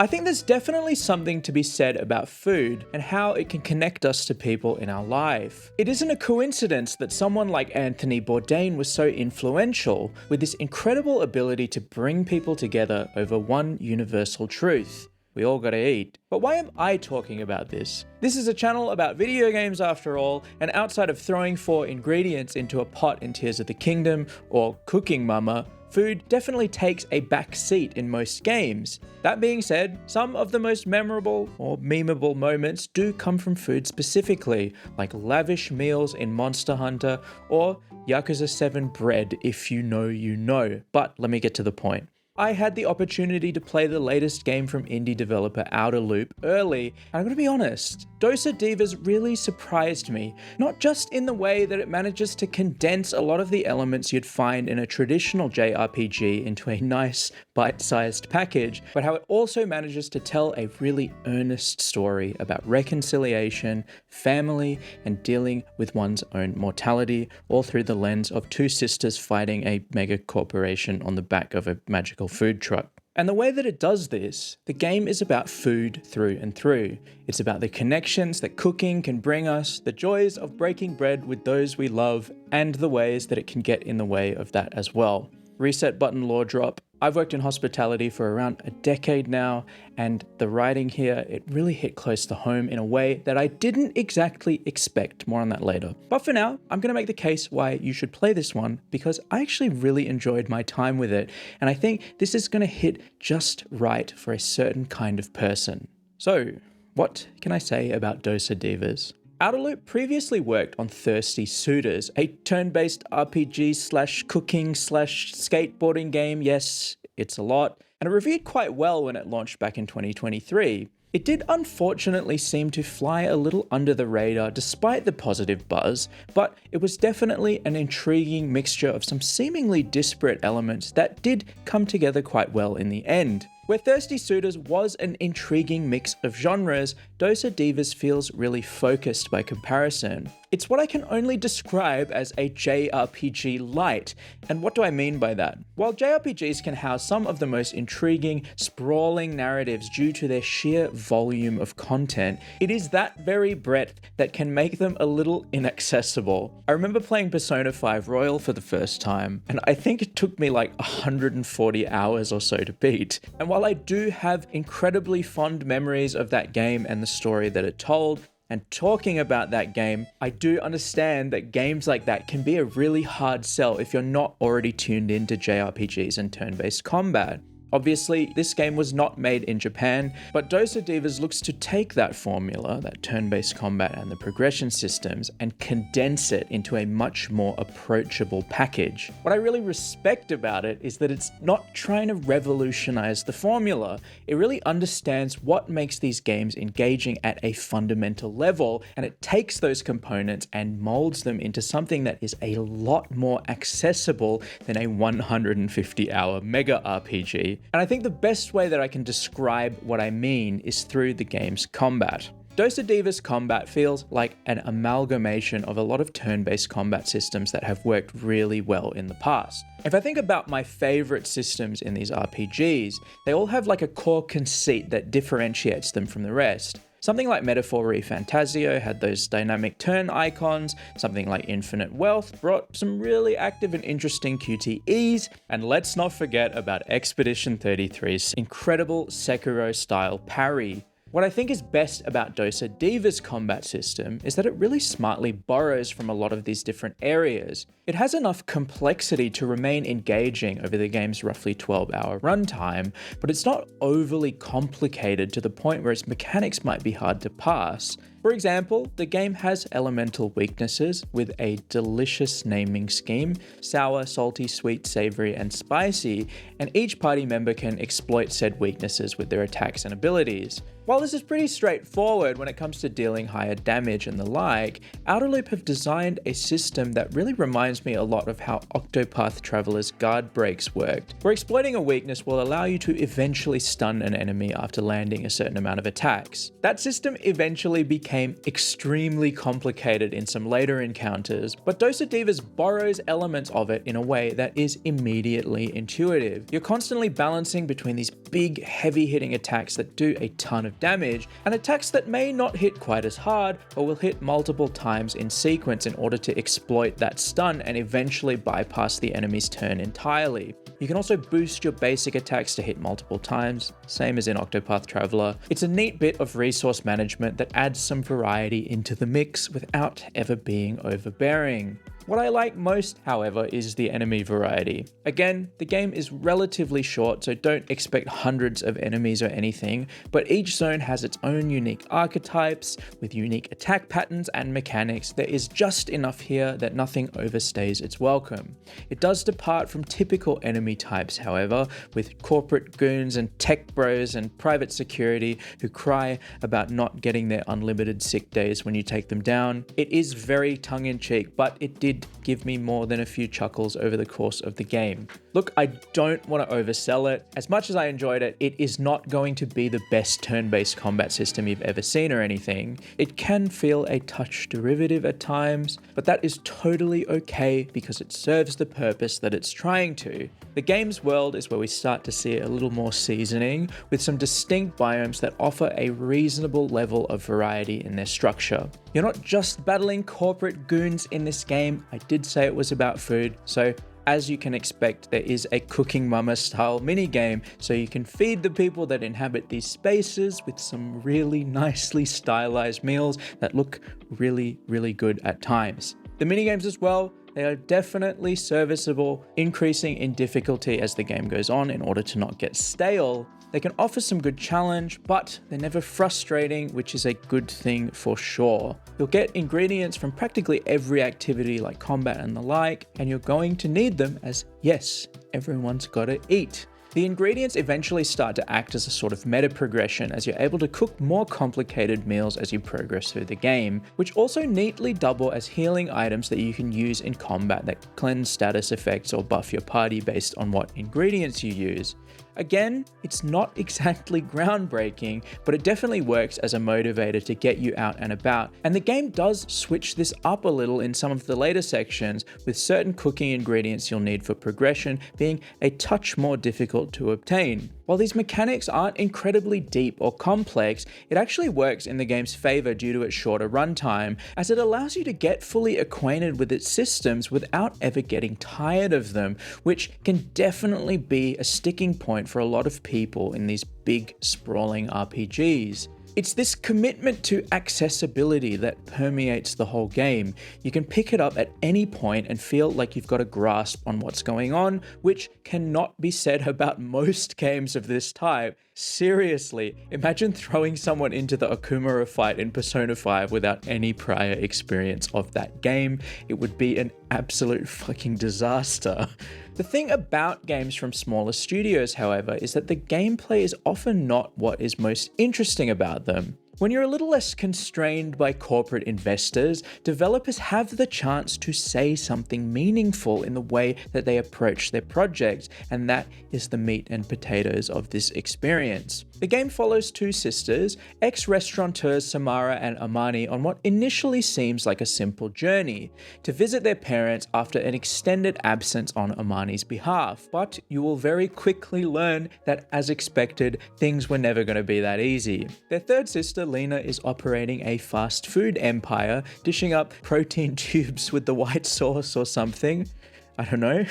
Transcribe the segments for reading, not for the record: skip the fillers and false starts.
I think there's definitely something to be said about food and how it can connect us to people in our life. It isn't a coincidence that someone like Anthony Bourdain was so influential with this incredible ability to bring people together over one universal truth. We all gotta eat. But why am I talking about this? This is a channel about video games after all, and outside of throwing 4 ingredients into a pot in Tears of the Kingdom or Cooking Mama, food definitely takes a back seat in most games. That being said, some of the most memorable or memeable moments do come from food specifically, like lavish meals in Monster Hunter or Yakuza 7 bread if you know you know. But let me get to the point. I had the opportunity to play the latest game from indie developer Outer Loop early, and I'm gonna be honest, Dosa Divas really surprised me, not just in the way that it manages to condense a lot of the elements you'd find in a traditional JRPG into a nice, bite-sized package, but how it also manages to tell a really earnest story about reconciliation, family, and dealing with one's own mortality, all through the lens of 2 sisters fighting a mega corporation on the back of a magical food truck. And the way that it does this, the game is about food through and through. It's about the connections that cooking can bring us, the joys of breaking bread with those we love, and the ways that it can get in the way of that as well. Reset button lore drop. I've worked in hospitality for around a decade now, and the writing here, it really hit close to home in a way that I didn't exactly expect. More on that later. But for now, I'm going to make the case why you should play this one, because I actually really enjoyed my time with it, and I think this is going to hit just right for a certain kind of person. So, what can I say about Dosa Divas? Outer Loop previously worked on Thirsty Suitors, a turn-based RPG/cooking/skateboarding game. Yes, it's a lot, and it reviewed quite well when it launched back in 2023. It did unfortunately seem to fly a little under the radar despite the positive buzz, but it was definitely an intriguing mixture of some seemingly disparate elements that did come together quite well in the end. Where Thirsty Suitors was an intriguing mix of genres, Dosa Divas feels really focused by comparison. It's what I can only describe as a JRPG light. And what do I mean by that? While JRPGs can house some of the most intriguing, sprawling narratives due to their sheer volume of content, it is that very breadth that can make them a little inaccessible. I remember playing Persona 5 Royal for the first time, and I think it took me like 140 hours or so to beat. And while I do have incredibly fond memories of that game and the story that it told, and talking about that game, I do understand that games like that can be a really hard sell if you're not already tuned into JRPGs and turn-based combat. Obviously, this game was not made in Japan, but Dosa Divas looks to take that formula, that turn-based combat and the progression systems, and condense it into a much more approachable package. What I really respect about it is that it's not trying to revolutionize the formula. It really understands what makes these games engaging at a fundamental level, and it takes those components and molds them into something that is a lot more accessible than a 150-hour mega RPG. And I think the best way that I can describe what I mean is through the game's combat. Dosa Divas combat feels like an amalgamation of a lot of turn-based combat systems that have worked really well in the past. If I think about my favorite systems in these RPGs, they all have like a core conceit that differentiates them from the rest. Something like Metaphor ReFantazio had those dynamic turn icons, something like Infinite Wealth brought some really active and interesting QTEs, and let's not forget about Expedition 33's incredible Sekiro-style parry. What I think is best about Dosa Divas' combat system is that it really smartly borrows from a lot of these different areas. It has enough complexity to remain engaging over the game's roughly 12-hour runtime, but it's not overly complicated to the point where its mechanics might be hard to pass. For example, the game has elemental weaknesses with a delicious naming scheme: sour, salty, sweet, savory, and spicy, and each party member can exploit said weaknesses with their attacks and abilities. While this is pretty straightforward when it comes to dealing higher damage and the like, Outer Loop have designed a system that really reminds me a lot of how Octopath Traveler's guard breaks worked, where exploiting a weakness will allow you to eventually stun an enemy after landing a certain amount of attacks. That system eventually became became extremely complicated in some later encounters, but Dosa Divas borrows elements of it in a way that is immediately intuitive. You're constantly balancing between these big, heavy-hitting attacks that do a ton of damage, and attacks that may not hit quite as hard, or will hit multiple times in sequence in order to exploit that stun and eventually bypass the enemy's turn entirely. You can also boost your basic attacks to hit multiple times, same as in Octopath Traveler. It's a neat bit of resource management that adds some variety into the mix without ever being overbearing. What I like most, however, is the enemy variety. Again, the game is relatively short, so don't expect hundreds of enemies or anything, but each zone has its own unique archetypes with unique attack patterns and mechanics. There is just enough here that nothing overstays its welcome. It does depart from typical enemy types, however, with corporate goons and tech bros and private security who cry about not getting their unlimited sick days when you take them down. It is very tongue-in-cheek, but it did give me more than a few chuckles over the course of the game. Look, I don't want to oversell it. As much as I enjoyed it, it is not going to be the best turn-based combat system you've ever seen or anything. It can feel a touch derivative at times, but that is totally okay because it serves the purpose that it's trying to. The game's world is where we start to see a little more seasoning, with some distinct biomes that offer a reasonable level of variety in their structure. You're not just battling corporate goons in this game. I did say it was about food, so as you can expect, there is a Cooking Mama style minigame, so you can feed the people that inhabit these spaces with some really nicely stylized meals that look really, really good at times. The minigames as well, they are definitely serviceable, increasing in difficulty as the game goes on in order to not get stale. They can offer some good challenge, but they're never frustrating, which is a good thing for sure. You'll get ingredients from practically every activity like combat and the like, and you're going to need them as, yes, everyone's gotta eat. The ingredients eventually start to act as a sort of meta progression as you're able to cook more complicated meals as you progress through the game, which also neatly double as healing items that you can use in combat that cleanse status effects or buff your party based on what ingredients you use. Again, it's not exactly groundbreaking, but it definitely works as a motivator to get you out and about. And the game does switch this up a little in some of the later sections, with certain cooking ingredients you'll need for progression being a touch more difficult to obtain. While these mechanics aren't incredibly deep or complex, it actually works in the game's favor due to its shorter runtime, as it allows you to get fully acquainted with its systems without ever getting tired of them, which can definitely be a sticking point for a lot of people in these big, sprawling RPGs. It's this commitment to accessibility that permeates the whole game. You can pick it up at any point and feel like you've got a grasp on what's going on, which cannot be said about most games of this type. Seriously, imagine throwing someone into the Okumura fight in Persona 5 without any prior experience of that game. It would be an absolute fucking disaster. The thing about games from smaller studios, however, is that the gameplay is often not what is most interesting about them. When you're a little less constrained by corporate investors, developers have the chance to say something meaningful in the way that they approach their projects, and that is the meat and potatoes of this experience. The game follows two sisters, ex-restaurateurs Samara and Amani, on what initially seems like a simple journey, to visit their parents after an extended absence on Amani's behalf. But you will very quickly learn that, as expected, things were never going to be that easy. Their third sister, Lena, is operating a fast food empire, dishing up protein tubes with the white sauce or something. I don't know.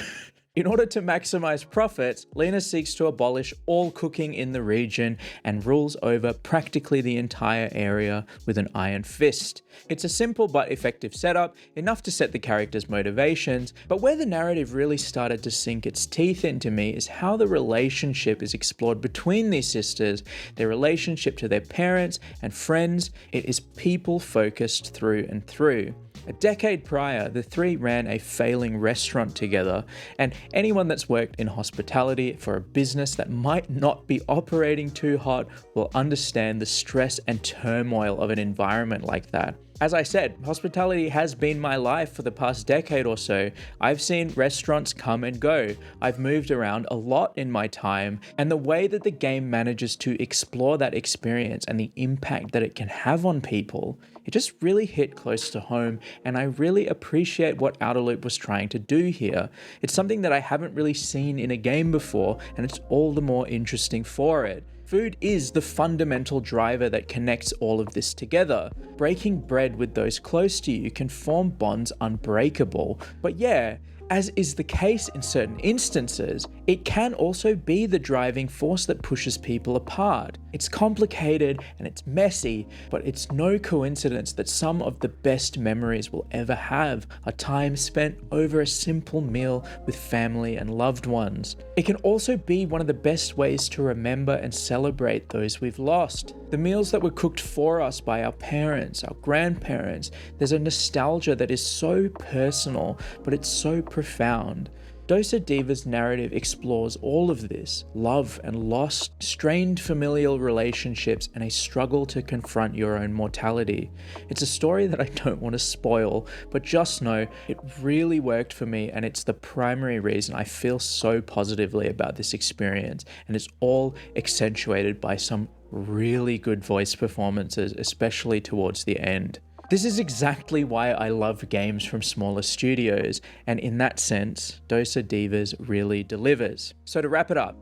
In order to maximize profits, Lena seeks to abolish all cooking in the region and rules over practically the entire area with an iron fist. It's a simple but effective setup, enough to set the characters' motivations, but where the narrative really started to sink its teeth into me is how the relationship is explored between these sisters, their relationship to their parents and friends. It is people-focused through and through. A decade prior, the three ran a failing restaurant together, and anyone that's worked in hospitality for a business that might not be operating too hot will understand the stress and turmoil of an environment like that. As I said, hospitality has been my life for the past decade or so. I've seen restaurants come and go. I've moved around a lot in my time, and the way that the game manages to explore that experience and the impact that it can have on people, it just really hit close to home, and I really appreciate what Outer Loop was trying to do here. It's something that I haven't really seen in a game before, and it's all the more interesting for it. Food is the fundamental driver that connects all of this together. Breaking bread with those close to you can form bonds unbreakable. But yeah, as is the case in certain instances, it can also be the driving force that pushes people apart. It's complicated and it's messy, but it's no coincidence that some of the best memories we'll ever have are time spent over a simple meal with family and loved ones. It can also be one of the best ways to remember and celebrate those we've lost. The meals that were cooked for us by our parents, our grandparents, there's a nostalgia that is so personal, but it's so profound. Dosa Divas' narrative explores all of this: love and loss, strained familial relationships, and a struggle to confront your own mortality. It's a story that I don't want to spoil, but just know it really worked for me, and it's the primary reason I feel so positively about this experience, and it's all accentuated by some really good voice performances, especially towards the end. This is exactly why I love games from smaller studios, and in that sense, Dosa Divas really delivers. So to wrap it up,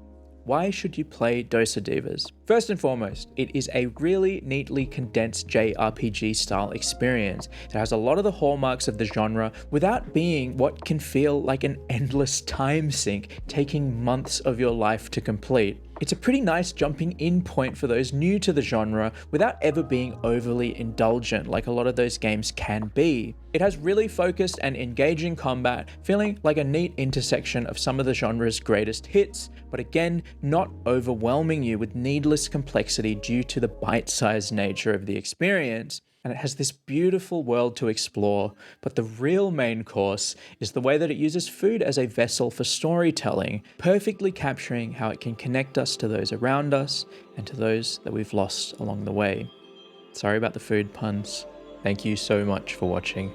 why should you play Dosa Divas? First and foremost, it is a really neatly condensed JRPG style experience. It has a lot of the hallmarks of the genre without being what can feel like an endless time sink, taking months of your life to complete. It's a pretty nice jumping in point for those new to the genre without ever being overly indulgent like a lot of those games can be. It has really focused and engaging combat, feeling like a neat intersection of some of the genre's greatest hits, but again, not overwhelming you with needless complexity due to the bite-sized nature of the experience. And it has this beautiful world to explore, but the real main course is the way that it uses food as a vessel for storytelling, perfectly capturing how it can connect us to those around us and to those that we've lost along the way. Sorry about the food puns. Thank you so much for watching.